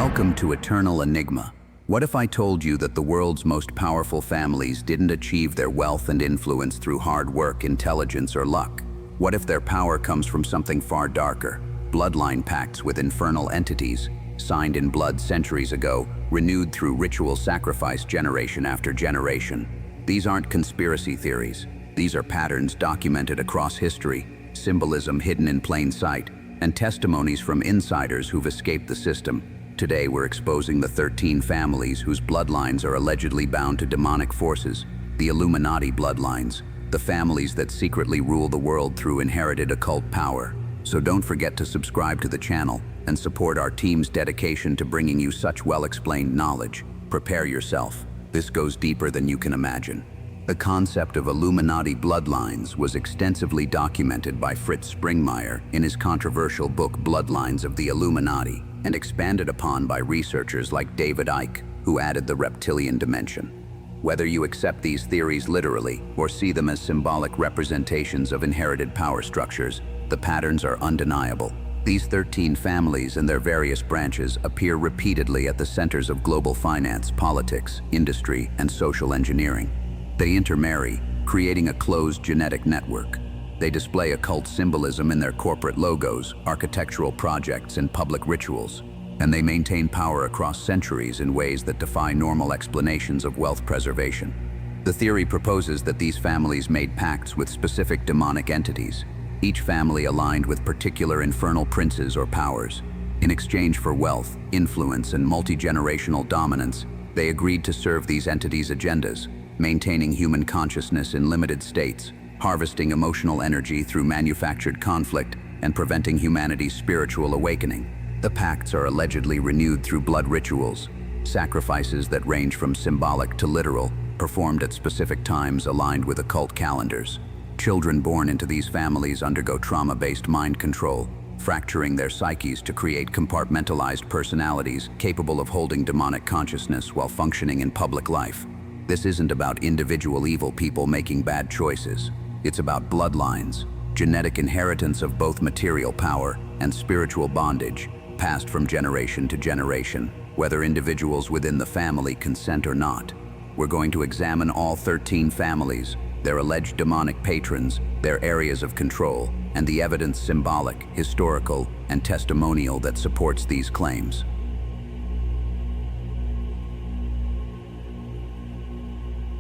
Welcome to Eternal Enigma. What if I told you that the world's most powerful families didn't achieve their wealth and influence through hard work, intelligence, or luck? What if their power comes from something far darker? Bloodline pacts with infernal entities, signed in blood centuries ago, renewed through ritual sacrifice generation after generation. These aren't conspiracy theories. These are patterns documented across history, symbolism hidden in plain sight, and testimonies from insiders who've escaped the system. Today, we're exposing the 13 families whose bloodlines are allegedly bound to demonic forces, the Illuminati bloodlines, the families that secretly rule the world through inherited occult power. So don't forget to subscribe to the channel and support our team's dedication to bringing you such well-explained knowledge. Prepare yourself. This goes deeper than you can imagine. The concept of Illuminati bloodlines was extensively documented by Fritz Springmeier in his controversial book Bloodlines of the Illuminati, and expanded upon by researchers like David Icke, who added the reptilian dimension. Whether you accept these theories literally or see them as symbolic representations of inherited power structures, the patterns are undeniable. These 13 families and their various branches appear repeatedly at the centers of global finance, politics, industry, and social engineering. They intermarry, creating a closed genetic network. They display occult symbolism in their corporate logos, architectural projects, and public rituals. And they maintain power across centuries in ways that defy normal explanations of wealth preservation. The theory proposes that these families made pacts with specific demonic entities, each family aligned with particular infernal princes or powers. In exchange for wealth, influence, and multi-generational dominance, they agreed to serve these entities' agendas, maintaining human consciousness in limited states, harvesting emotional energy through manufactured conflict, and preventing humanity's spiritual awakening. The pacts are allegedly renewed through blood rituals, sacrifices that range from symbolic to literal, performed at specific times aligned with occult calendars. Children born into these families undergo trauma-based mind control, fracturing their psyches to create compartmentalized personalities capable of holding demonic consciousness while functioning in public life. This isn't about individual evil people making bad choices. It's about bloodlines, genetic inheritance of both material power and spiritual bondage, passed from generation to generation, whether individuals within the family consent or not. We're going to examine all 13 families, their alleged demonic patrons, their areas of control, and the evidence symbolic, historical, and testimonial that supports these claims.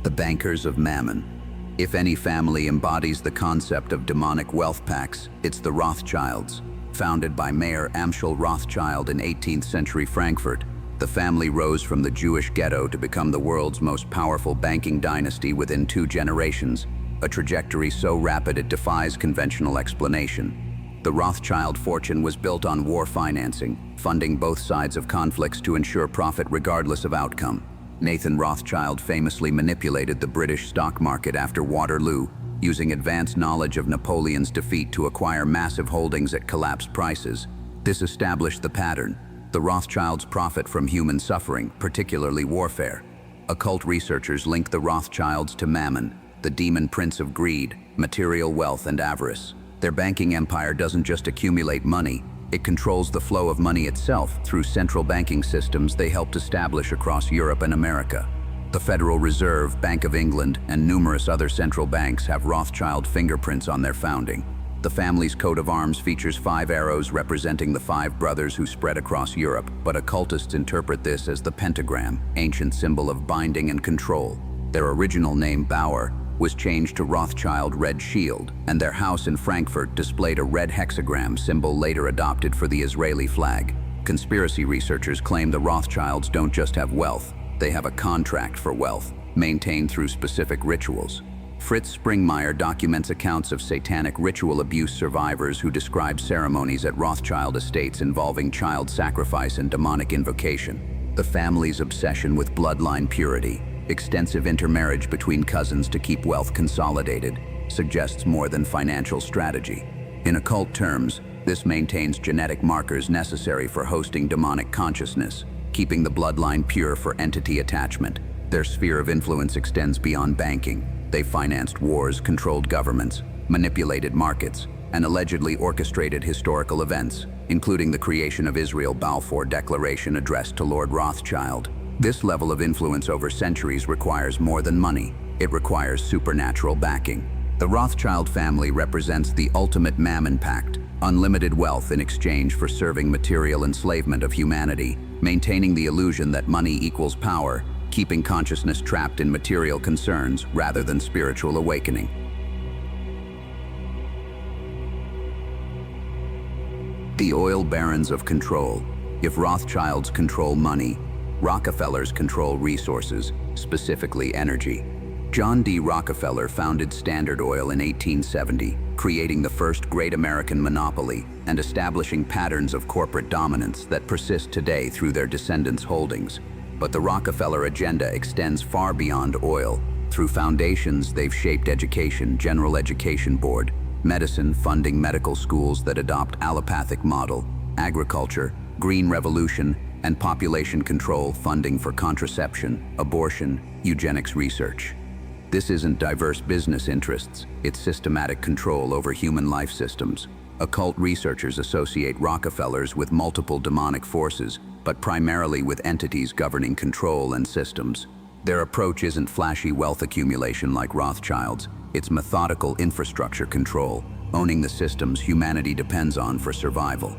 The Bankers of Mammon. If any family embodies the concept of demonic wealth pacts, it's the Rothschilds. Founded by Mayor Amschel Rothschild in 18th century Frankfurt, the family rose from the Jewish ghetto to become the world's most powerful banking dynasty within 2 generations, a trajectory so rapid it defies conventional explanation. The Rothschild fortune was built on war financing, funding both sides of conflicts to ensure profit regardless of outcome. Nathan Rothschild famously manipulated the British stock market after Waterloo, using advanced knowledge of Napoleon's defeat to acquire massive holdings at collapsed prices. This established the pattern. The Rothschilds profit from human suffering, particularly warfare. Occult researchers link the Rothschilds to Mammon, the demon prince of greed, material wealth, and avarice. Their banking empire doesn't just accumulate money, it controls the flow of money itself through central banking systems they helped establish across Europe and America. The Federal Reserve, Bank of England, and numerous other central banks have Rothschild fingerprints on their founding. The family's coat of arms features 5 arrows representing the 5 brothers who spread across Europe, but occultists interpret this as the pentagram, ancient symbol of binding and control. Their original name, Bauer, was changed to Rothschild Red Shield, and their house in Frankfurt displayed a red hexagram symbol later adopted for the Israeli flag. Conspiracy researchers claim the Rothschilds don't just have wealth, they have a contract for wealth, maintained through specific rituals. Fritz Springmeier documents accounts of satanic ritual abuse survivors who describe ceremonies at Rothschild estates involving child sacrifice and demonic invocation. The family's obsession with bloodline purity, extensive intermarriage between cousins to keep wealth consolidated, suggests more than financial strategy. In occult terms, this maintains genetic markers necessary for hosting demonic consciousness, keeping the bloodline pure for entity attachment. Their sphere of influence extends beyond banking. They financed wars, controlled governments, manipulated markets, and allegedly orchestrated historical events, including the creation of Israel Balfour Declaration addressed to Lord Rothschild. This level of influence over centuries requires more than money. It requires supernatural backing. The Rothschild family represents the ultimate mammon pact, unlimited wealth in exchange for serving material enslavement of humanity, maintaining the illusion that money equals power, keeping consciousness trapped in material concerns rather than spiritual awakening. The oil barons of control. If Rothschilds control money, Rockefellers control resources, specifically energy. John D. Rockefeller founded Standard Oil in 1870, creating the first great American monopoly and establishing patterns of corporate dominance that persist today through their descendants' holdings. But the Rockefeller agenda extends far beyond oil. Through foundations, they've shaped education, General Education Board, medicine, funding medical schools that adopt allopathic model, agriculture, green revolution, and population control, funding for contraception, abortion, eugenics research. This isn't diverse business interests, it's systematic control over human life systems. Occult researchers associate Rockefellers with multiple demonic forces, but primarily with entities governing control and systems. Their approach isn't flashy wealth accumulation like Rothschild's, it's methodical infrastructure control, owning the systems humanity depends on for survival.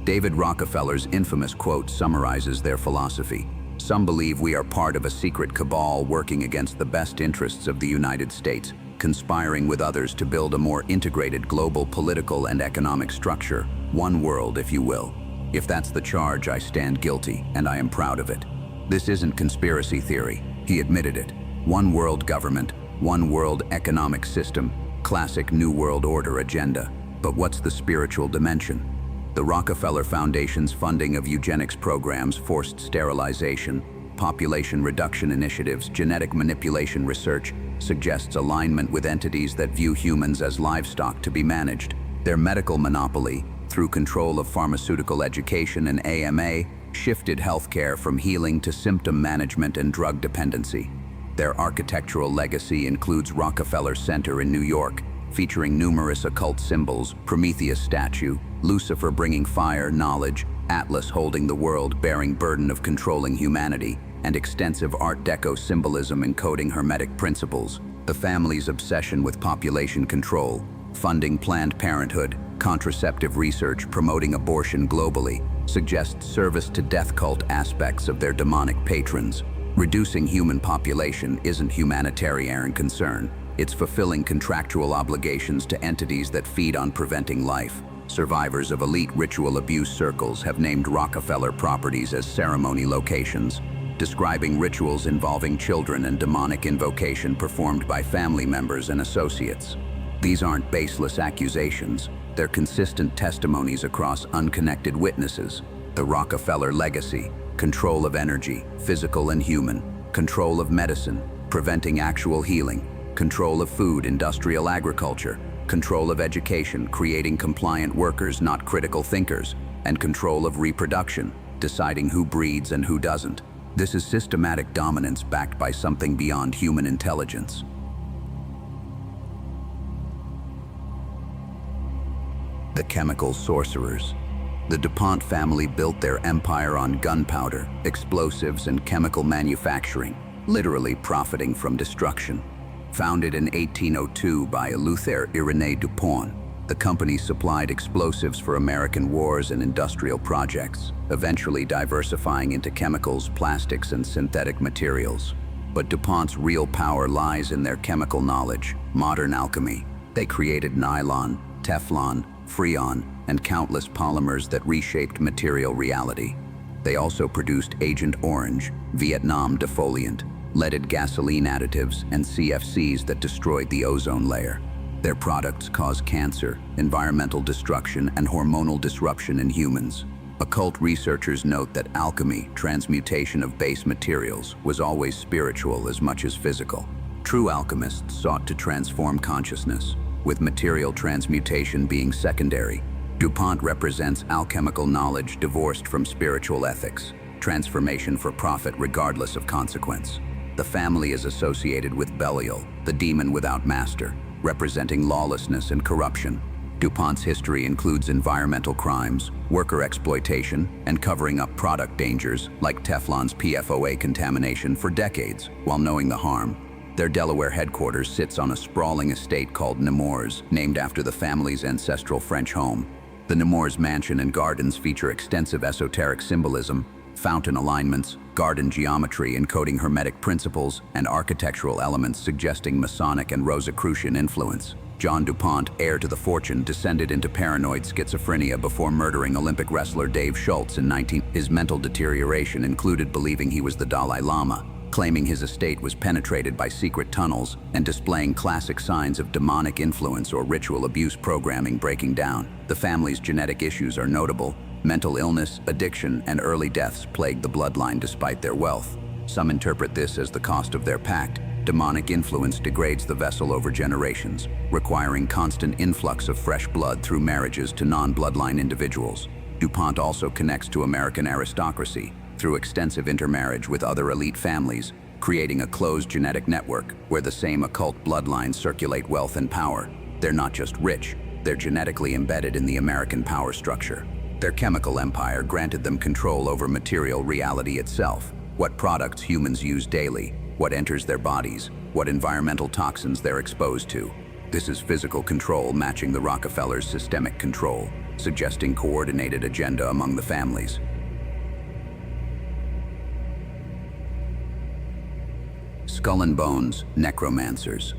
David Rockefeller's infamous quote summarizes their philosophy. Some believe we are part of a secret cabal working against the best interests of the United States, conspiring with others to build a more integrated global political and economic structure, one world, if you will. If that's the charge, I stand guilty, and I am proud of it. This isn't conspiracy theory. He admitted it. One world government, one world economic system, classic New World Order agenda. But what's the spiritual dimension? The Rockefeller Foundation's funding of eugenics programs, forced sterilization, population reduction initiatives, genetic manipulation research suggests alignment with entities that view humans as livestock to be managed. Their medical monopoly, through control of pharmaceutical education and AMA, shifted healthcare from healing to symptom management and drug dependency. Their architectural legacy includes Rockefeller Center in New York, featuring numerous occult symbols, Prometheus statue, Lucifer bringing fire, knowledge, Atlas holding the world bearing burden of controlling humanity, and extensive Art Deco symbolism encoding Hermetic principles. The family's obsession with population control, funding Planned Parenthood, contraceptive research, promoting abortion globally, suggests service to death cult aspects of their demonic patrons. Reducing human population isn't humanitarian concern. It's fulfilling contractual obligations to entities that feed on preventing life. Survivors of elite ritual abuse circles have named Rockefeller properties as ceremony locations, describing rituals involving children and demonic invocation performed by family members and associates. These aren't baseless accusations. They're consistent testimonies across unconnected witnesses. The Rockefeller legacy: control of energy, physical and human, control of medicine, preventing actual healing, control of food, industrial agriculture, control of education, creating compliant workers, not critical thinkers, and control of reproduction, deciding who breeds and who doesn't. This is systematic dominance backed by something beyond human intelligence. The chemical sorcerers. The Dupont family built their empire on gunpowder, explosives, and chemical manufacturing, literally profiting from destruction. Founded in 1802 by Luther Irénée Dupont, the company supplied explosives for American wars and industrial projects, eventually diversifying into chemicals, plastics, and synthetic materials. But Dupont's real power lies in their chemical knowledge, modern alchemy. They created nylon, Teflon, Freon, and countless polymers that reshaped material reality. They also produced Agent Orange, Vietnam defoliant, leaded gasoline additives, and CFCs that destroyed the ozone layer. Their products cause cancer, environmental destruction, and hormonal disruption in humans. Occult researchers note that alchemy, transmutation of base materials, was always spiritual as much as physical. True alchemists sought to transform consciousness, with material transmutation being secondary. Dupont represents alchemical knowledge divorced from spiritual ethics, transformation for profit regardless of consequence. The family is associated with Belial, the demon without master, representing lawlessness and corruption. Dupont's history includes environmental crimes, worker exploitation, and covering up product dangers like Teflon's PFOA contamination for decades while knowing the harm. Their Delaware headquarters sits on a sprawling estate called Nemours, named after the family's ancestral French home. The Nemours mansion and gardens feature extensive esoteric symbolism, fountain alignments, garden geometry encoding Hermetic principles, and architectural elements suggesting Masonic and Rosicrucian influence. John Dupont, heir to the fortune, descended into paranoid schizophrenia before murdering Olympic wrestler Dave Schultz in 19. His mental deterioration included believing he was the Dalai Lama, claiming his estate was penetrated by secret tunnels, and displaying classic signs of demonic influence or ritual abuse programming breaking down. The family's genetic issues are notable. Mental illness, addiction, and early deaths plague the bloodline despite their wealth. Some interpret this as the cost of their pact. Demonic influence degrades the vessel over generations, requiring constant influx of fresh blood through marriages to non-bloodline individuals. Dupont also connects to American aristocracy through extensive intermarriage with other elite families, creating a closed genetic network where the same occult bloodlines circulate wealth and power. They're not just rich, they're genetically embedded in the American power structure. Their chemical empire granted them control over material reality itself, what products humans use daily, what enters their bodies, what environmental toxins they're exposed to. This is physical control matching the Rockefellers' systemic control, suggesting coordinated agenda among the families. Skull and Bones, necromancers.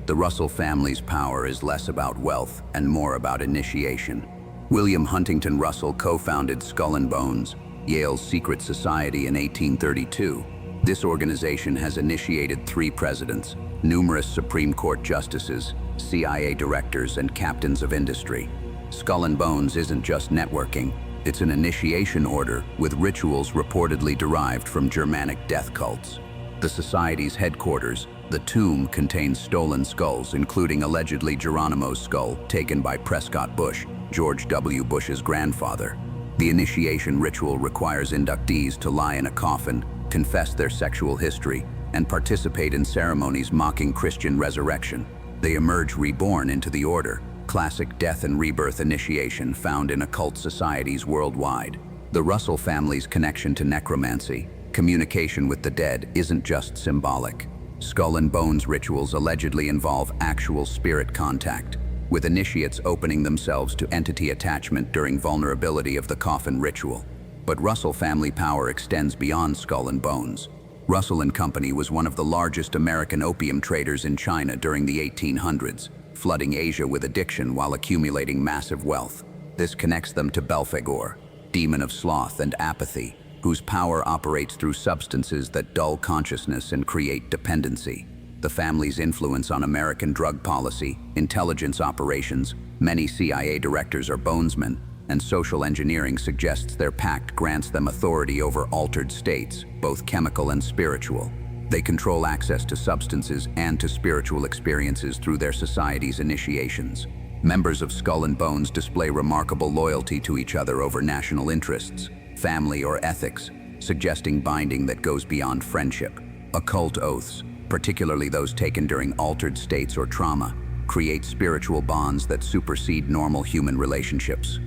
The Russell family's power is less about wealth and more about initiation. William Huntington Russell co-founded Skull and Bones, Yale's secret society, in 1832. This organization has initiated 3 presidents, numerous Supreme Court justices, CIA directors, and captains of industry. Skull and Bones isn't just networking, it's an initiation order with rituals reportedly derived from Germanic death cults. The society's headquarters, the Tomb, contains stolen skulls, including allegedly Geronimo's skull taken by Prescott Bush, George W. Bush's grandfather. The initiation ritual requires inductees to lie in a coffin, confess their sexual history, and participate in ceremonies mocking Christian resurrection. They emerge reborn into the order, classic death and rebirth initiation found in occult societies worldwide. The Russell family's connection to necromancy, communication with the dead, isn't just symbolic. Skull and Bones rituals allegedly involve actual spirit contact, with initiates opening themselves to entity attachment during vulnerability of the coffin ritual. But Russell family power extends beyond Skull and Bones. Russell and Company was one of the largest American opium traders in China during the 1800s, flooding Asia with addiction while accumulating massive wealth. This connects them to Belphegor, demon of sloth and apathy, whose power operates through substances that dull consciousness and create dependency. The family's influence on American drug policy, intelligence operations, many CIA directors are bonesmen, and social engineering suggests their pact grants them authority over altered states, both chemical and spiritual. They control access to substances and to spiritual experiences through their society's initiations. Members of Skull and Bones display remarkable loyalty to each other over national interests, family, or ethics, suggesting binding that goes beyond friendship. Occult oaths, particularly those taken during altered states or trauma, create spiritual bonds that supersede normal human relationships.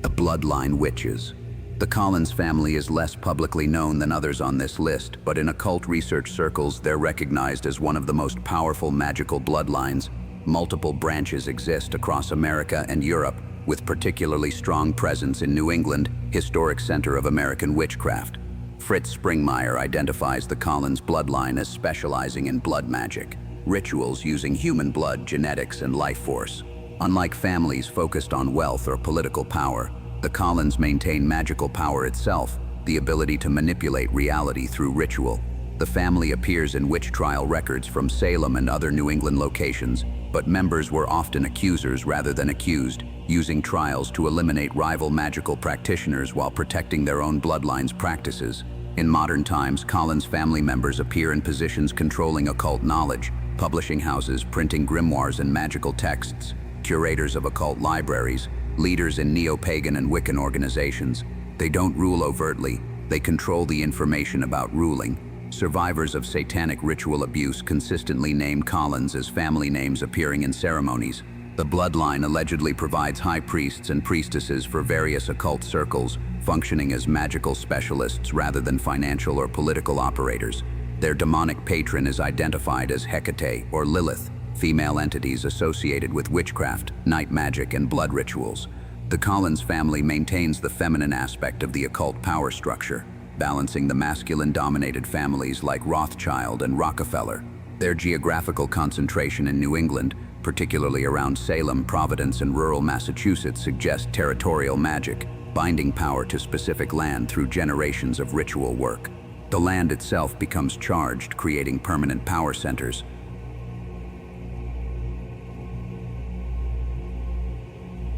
The Bloodline Witches. The Collins family is less publicly known than others on this list, but in occult research circles, they're recognized as one of the most powerful magical bloodlines. Multiple branches exist across America and Europe, with particularly strong presence in New England, historic center of American witchcraft. Fritz Springmeier identifies the Collins bloodline as specializing in blood magic, rituals using human blood, genetics, and life force. Unlike families focused on wealth or political power, the Collins maintain magical power itself, the ability to manipulate reality through ritual. The family appears in witch trial records from Salem and other New England locations, but members were often accusers rather than accused, using trials to eliminate rival magical practitioners while protecting their own bloodline's practices. In modern times, Collins family members appear in positions controlling occult knowledge, publishing houses printing grimoires and magical texts, curators of occult libraries, leaders in neo-pagan and Wiccan organizations. They don't rule overtly, they control the information about ruling, Survivors of satanic ritual abuse consistently named Collins as family names appearing in ceremonies. The bloodline allegedly provides high priests and priestesses for various occult circles, functioning as magical specialists rather than financial or political operators. Their demonic patron is identified as Hecate or Lilith, female entities associated with witchcraft, night magic, and blood rituals. The Collins family maintains the feminine aspect of the occult power structure, balancing the masculine-dominated families like Rothschild and Rockefeller. Their geographical concentration in New England, particularly around Salem, Providence, and rural Massachusetts, suggests territorial magic, binding power to specific land through generations of ritual work. The land itself becomes charged, creating permanent power centers.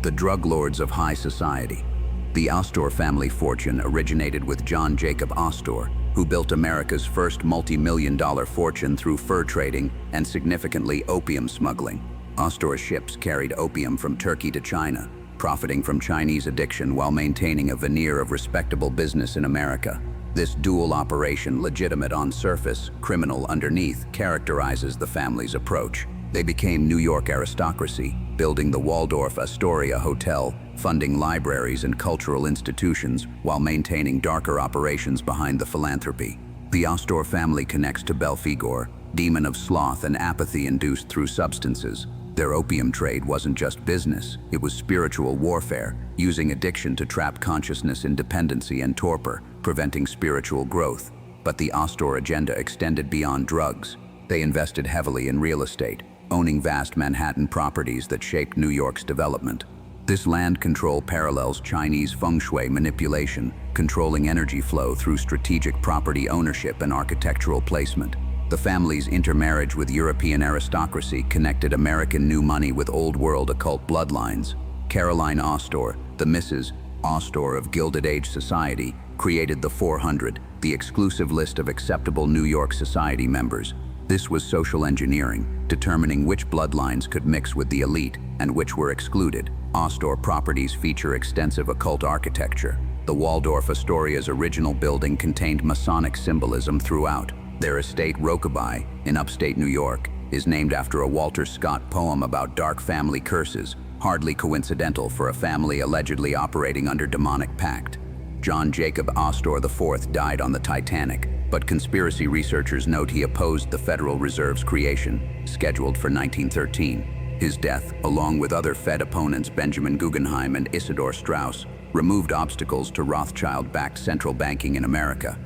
The drug lords of high society. The Astor family fortune originated with John Jacob Astor, who built America's first multi-million-dollar fortune through fur trading and significantly opium smuggling. Astor's ships carried opium from Turkey to China, profiting from Chinese addiction while maintaining a veneer of respectable business in America. This dual operation, legitimate on surface, criminal underneath, characterizes the family's approach. They became New York aristocracy, building the Waldorf Astoria Hotel, funding libraries and cultural institutions while maintaining darker operations behind the philanthropy. The Astor family connects to Belphegor, demon of sloth and apathy induced through substances. Their opium trade wasn't just business, it was spiritual warfare, using addiction to trap consciousness in dependency and torpor, preventing spiritual growth. But the Astor agenda extended beyond drugs. They invested heavily in real estate, owning vast Manhattan properties that shaped New York's development. This land control parallels Chinese feng shui manipulation, controlling energy flow through strategic property ownership and architectural placement. The family's intermarriage with European aristocracy connected American new money with Old World occult bloodlines. Caroline Astor, the Mrs. Astor of Gilded Age society, created the 400, the exclusive list of acceptable New York society members. This was social engineering, determining which bloodlines could mix with the elite and which were excluded. Astor properties feature extensive occult architecture. The Waldorf Astoria's original building contained Masonic symbolism throughout. Their estate, Rokeby, in upstate New York, is named after a Walter Scott poem about dark family curses, hardly coincidental for a family allegedly operating under demonic pact. John Jacob Astor IV died on the Titanic, but conspiracy researchers note he opposed the Federal Reserve's creation, scheduled for 1913. His death, along with other Fed opponents Benjamin Guggenheim and Isidor Straus, removed obstacles to Rothschild-backed central banking in America.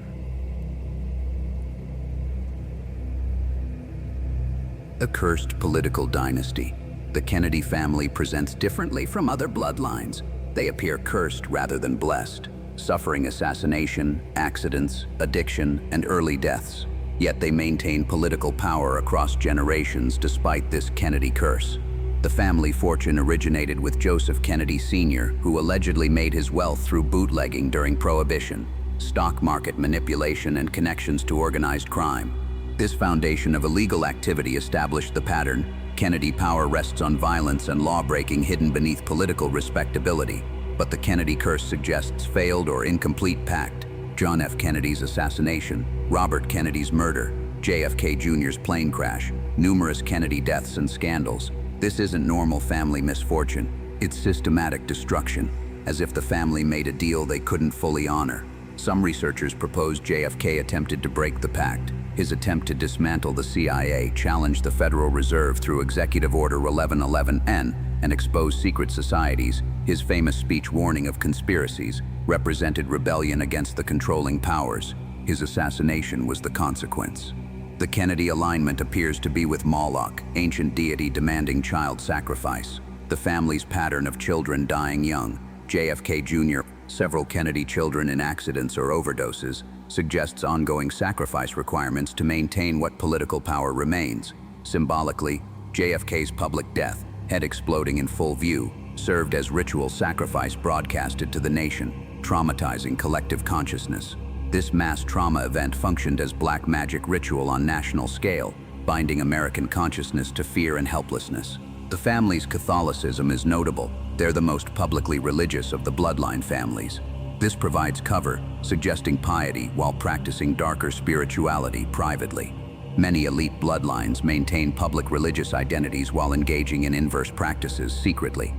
A cursed political dynasty. The Kennedy family presents differently from other bloodlines. They appear cursed rather than blessed, suffering assassination, accidents, addiction, and early deaths. Yet they maintain political power across generations despite this Kennedy curse. The family fortune originated with Joseph Kennedy Sr., who allegedly made his wealth through bootlegging during Prohibition, stock market manipulation, and connections to organized crime. This foundation of illegal activity established the pattern. Kennedy power rests on violence and law-breaking hidden beneath political respectability. But the Kennedy curse suggests failed or incomplete pact. John F. Kennedy's assassination, Robert Kennedy's murder, JFK Jr.'s plane crash, numerous Kennedy deaths and scandals. This isn't normal family misfortune. It's systematic destruction, as if the family made a deal they couldn't fully honor. Some researchers propose JFK attempted to break the pact. His attempt to dismantle the CIA challenged the Federal Reserve through Executive Order 1111N and expose secret societies. His famous speech warning of conspiracies represented rebellion against the controlling powers. His assassination was the consequence. The Kennedy alignment appears to be with Moloch, ancient deity demanding child sacrifice. The family's pattern of children dying young, JFK Jr., several Kennedy children in accidents or overdoses, suggests ongoing sacrifice requirements to maintain what political power remains. Symbolically, JFK's public death, head exploding in full view, served as ritual sacrifice broadcasted to the nation, traumatizing collective consciousness. This mass trauma event functioned as black magic ritual on national scale, binding American consciousness to fear and helplessness. The family's Catholicism is notable. They're the most publicly religious of the bloodline families. This provides cover, suggesting piety while practicing darker spirituality privately. Many elite bloodlines maintain public religious identities while engaging in inverse practices secretly.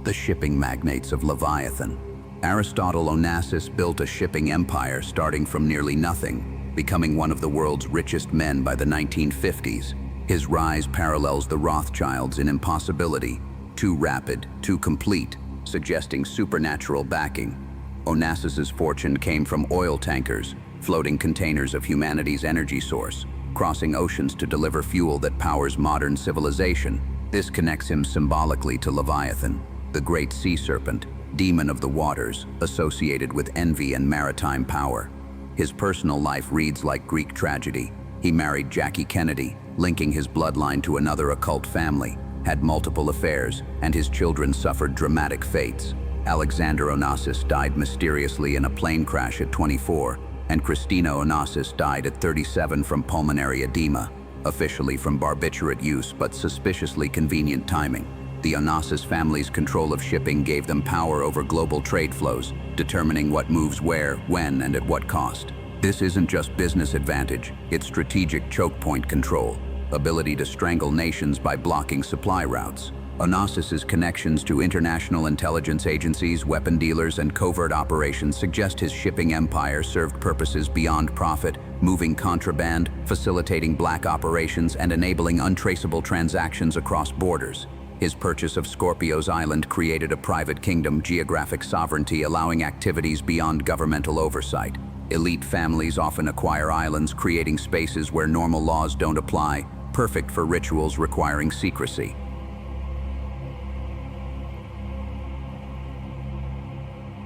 The shipping magnates of Leviathan. Aristotle Onassis built a shipping empire starting from nearly nothing, becoming one of the world's richest men by the 1950s. His rise parallels the Rothschilds in impossibility, too rapid, too complete, suggesting supernatural backing. Onassis's fortune came from oil tankers, floating containers of humanity's energy source, crossing oceans to deliver fuel that powers modern civilization. This connects him symbolically to Leviathan, the great sea serpent, demon of the waters, associated with envy and maritime power. His personal life reads like Greek tragedy. He married Jackie Kennedy, linking his bloodline to another occult family, had multiple affairs, and his children suffered dramatic fates. Alexander Onassis died mysteriously in a plane crash at 24, and Christina Onassis died at 37 from pulmonary edema, officially from barbiturate use but suspiciously convenient timing. The Onassis family's control of shipping gave them power over global trade flows, determining what moves where, when, and at what cost. This isn't just business advantage, it's strategic choke point control, ability to strangle nations by blocking supply routes. Onassis's connections to international intelligence agencies, weapon dealers, and covert operations suggest his shipping empire served purposes beyond profit, moving contraband, facilitating black operations, and enabling untraceable transactions across borders. His purchase of Scorpio's Island created a private kingdom, geographic sovereignty, allowing activities beyond governmental oversight. Elite families often acquire islands, creating spaces where normal laws don't apply, perfect for rituals requiring secrecy.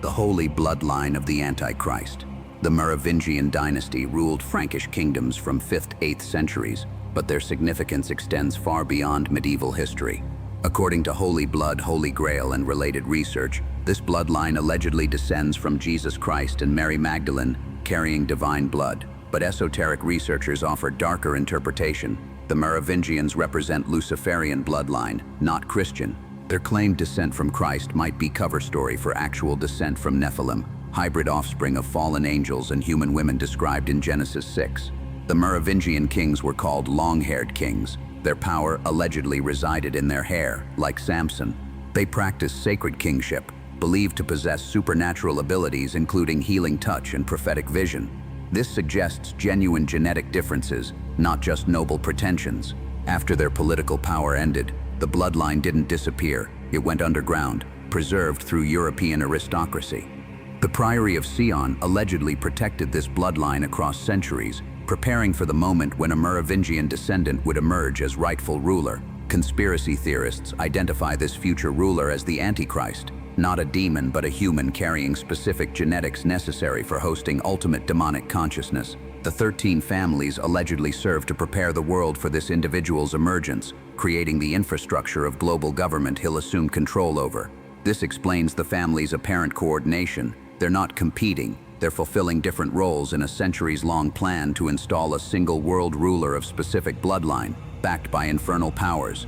The holy bloodline of the Antichrist. The Merovingian dynasty ruled Frankish kingdoms from 5th–8th centuries, but their significance extends far beyond medieval history. According to Holy Blood, Holy Grail, and related research, this bloodline allegedly descends from Jesus Christ and Mary Magdalene, carrying divine blood. But esoteric researchers offer darker interpretation. The Merovingians represent Luciferian bloodline, not Christian. Their claimed descent from Christ might be cover story for actual descent from Nephilim, hybrid offspring of fallen angels and human women described in Genesis 6. The Merovingian kings were called long-haired kings. Their power allegedly resided in their hair, like Samson. They practiced sacred kingship, believed to possess supernatural abilities including healing touch and prophetic vision. This suggests genuine genetic differences, not just noble pretensions. After their political power ended, the bloodline didn't disappear, it went underground, preserved through European aristocracy. The Priory of Sion allegedly protected this bloodline across centuries, preparing for the moment when a Merovingian descendant would emerge as rightful ruler. Conspiracy theorists identify this future ruler as the Antichrist, not a demon but a human carrying specific genetics necessary for hosting ultimate demonic consciousness. The 13 families allegedly serve to prepare the world for this individual's emergence, creating the infrastructure of global government he'll assume control over. This explains the family's apparent coordination. They're not competing, they're fulfilling different roles in a centuries-long plan to install a single world ruler of specific bloodline, backed by infernal powers.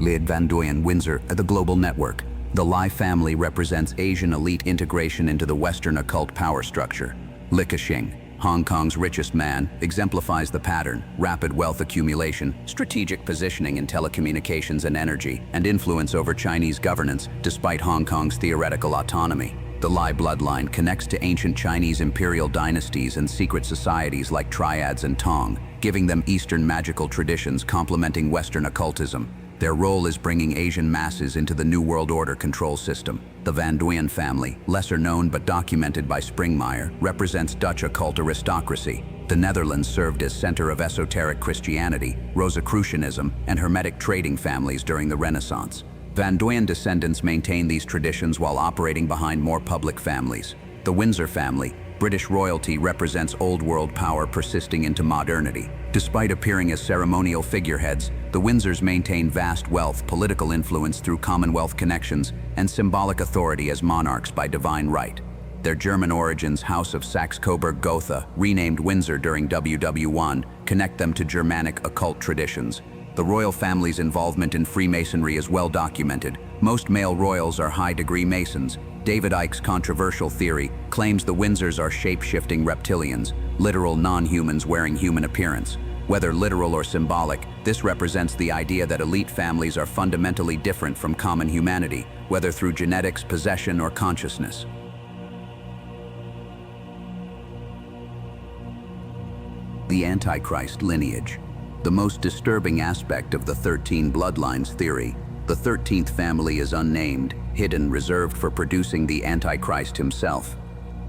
Lid Van Duyen Windsor at the Global Network. The Lai family represents Asian elite integration into the Western occult power structure. Li Keqiang, Hong Kong's richest man, exemplifies the pattern: rapid wealth accumulation, strategic positioning in telecommunications and energy, and influence over Chinese governance despite Hong Kong's theoretical autonomy. The Lai bloodline connects to ancient Chinese imperial dynasties and secret societies like Triads and Tong, giving them Eastern magical traditions complementing Western occultism. Their role is bringing Asian masses into the New World Order control system. The Van Duyen family, lesser known but documented by Springmeier, represents Dutch occult aristocracy. The Netherlands served as center of esoteric Christianity, Rosicrucianism, and Hermetic trading families during the Renaissance. Van Duyen descendants maintain these traditions while operating behind more public families. The Windsor family, British royalty, represents old world power persisting into modernity. Despite appearing as ceremonial figureheads, the Windsors maintain vast wealth, political influence through Commonwealth connections, and symbolic authority as monarchs by divine right. Their German origins, House of Saxe-Coburg-Gotha, renamed Windsor during WW1, connect them to Germanic occult traditions. The royal family's involvement in Freemasonry is well documented. Most male royals are high-degree Masons. David Icke's controversial theory claims the Windsors are shape-shifting reptilians, literal non-humans wearing human appearance. Whether literal or symbolic, this represents the idea that elite families are fundamentally different from common humanity, whether through genetics, possession, or consciousness. The Antichrist lineage. The most disturbing aspect of the 13 bloodlines theory, the 13th family is unnamed, hidden, reserved for producing the Antichrist himself.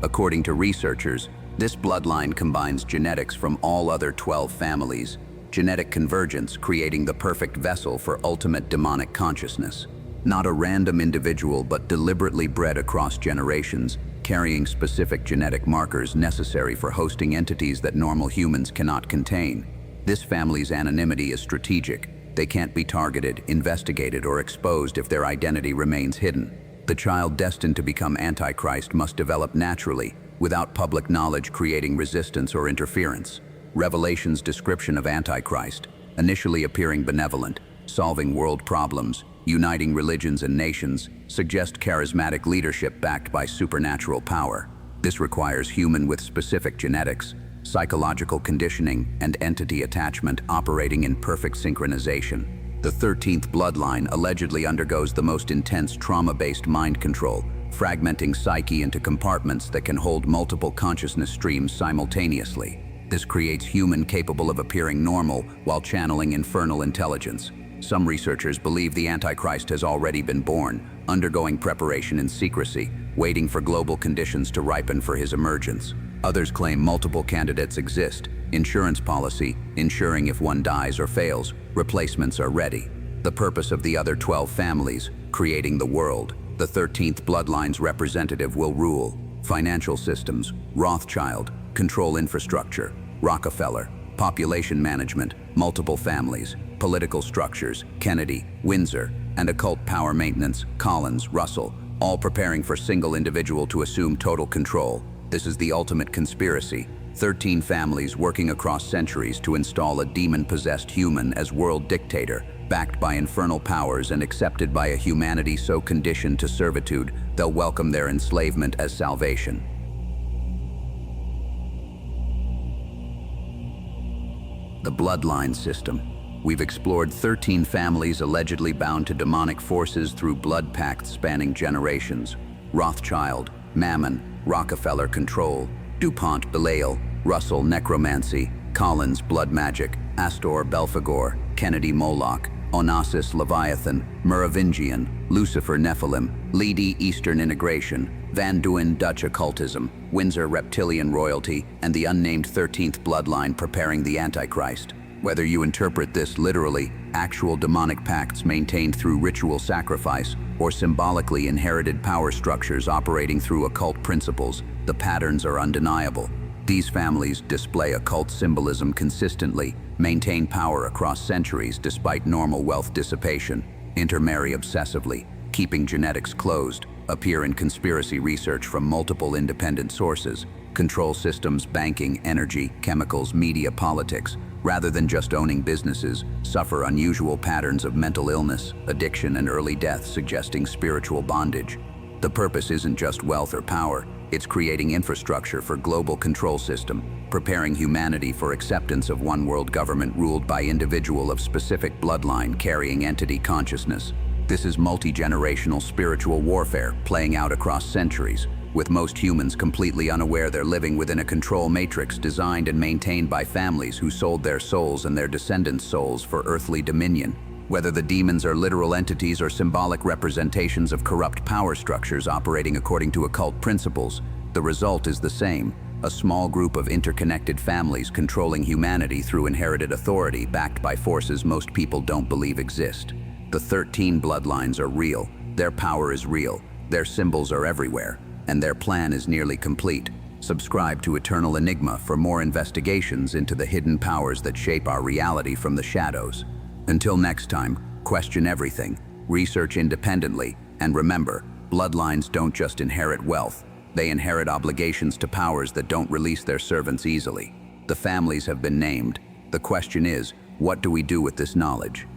According to researchers, this bloodline combines genetics from all other 12 families, genetic convergence creating the perfect vessel for ultimate demonic consciousness. Not a random individual, but deliberately bred across generations, carrying specific genetic markers necessary for hosting entities that normal humans cannot contain. This family's anonymity is strategic. They can't be targeted, investigated, or exposed if their identity remains hidden. The child destined to become Antichrist must develop naturally, without public knowledge creating resistance or interference. Revelation's description of Antichrist, initially appearing benevolent, solving world problems, uniting religions and nations, suggest charismatic leadership backed by supernatural power. This requires human with specific genetics, psychological conditioning, and entity attachment operating in perfect synchronization. The 13th bloodline allegedly undergoes the most intense trauma-based mind control, fragmenting psyche into compartments that can hold multiple consciousness streams simultaneously. This creates human capable of appearing normal while channeling infernal intelligence. Some researchers believe the Antichrist has already been born, undergoing preparation in secrecy, waiting for global conditions to ripen for his emergence. Others claim multiple candidates exist. Insurance policy, ensuring if one dies or fails, replacements are ready. The purpose of the other 12 families, creating the world. The 13th bloodline's representative will rule. Financial systems, Rothschild, control infrastructure, Rockefeller, population management, multiple families, political structures, Kennedy, Windsor, and occult power maintenance, Collins, Russell, all preparing for single individual to assume total control. This is the ultimate conspiracy. 13 families working across centuries to install a demon-possessed human as world dictator, backed by infernal powers and accepted by a humanity so conditioned to servitude, they'll welcome their enslavement as salvation. The bloodline system. We've explored 13 families allegedly bound to demonic forces through blood pacts spanning generations. Rothschild, Mammon, Rockefeller control, Dupont Belial, Russell necromancy, Collins blood magic, Astor Belphegor, Kennedy Moloch, Onassis Leviathan, Merovingian, Lucifer Nephilim, Ledi Eastern integration, Van Duyn Dutch occultism, Windsor reptilian royalty, and the unnamed 13th bloodline preparing the Antichrist. Whether you interpret this literally, actual demonic pacts maintained through ritual sacrifice, or symbolically inherited power structures operating through occult principles, the patterns are undeniable. These families display occult symbolism consistently, maintain power across centuries despite normal wealth dissipation, intermarry obsessively, keeping genetics closed, appear in conspiracy research from multiple independent sources, control systems, banking, energy, chemicals, media, politics, rather than just owning businesses, suffer unusual patterns of mental illness, addiction, and early death, suggesting spiritual bondage. The purpose isn't just wealth or power, it's creating infrastructure for global control system, preparing humanity for acceptance of one world government ruled by individual of specific bloodline carrying entity consciousness. This is multi-generational spiritual warfare playing out across centuries, with most humans completely unaware they're living within a control matrix designed and maintained by families who sold their souls and their descendants' souls for earthly dominion. Whether the demons are literal entities or symbolic representations of corrupt power structures operating according to occult principles, the result is the same: a small group of interconnected families controlling humanity through inherited authority backed by forces most people don't believe exist. The 13 bloodlines are real, their power is real, their symbols are everywhere, and their plan is nearly complete. Subscribe to Eternal Enigma for more investigations into the hidden powers that shape our reality from the shadows. Until next time, question everything, research independently, and remember, bloodlines don't just inherit wealth, They inherit obligations to powers that don't release their servants easily. The families have been named. The question is, what do we do with this knowledge?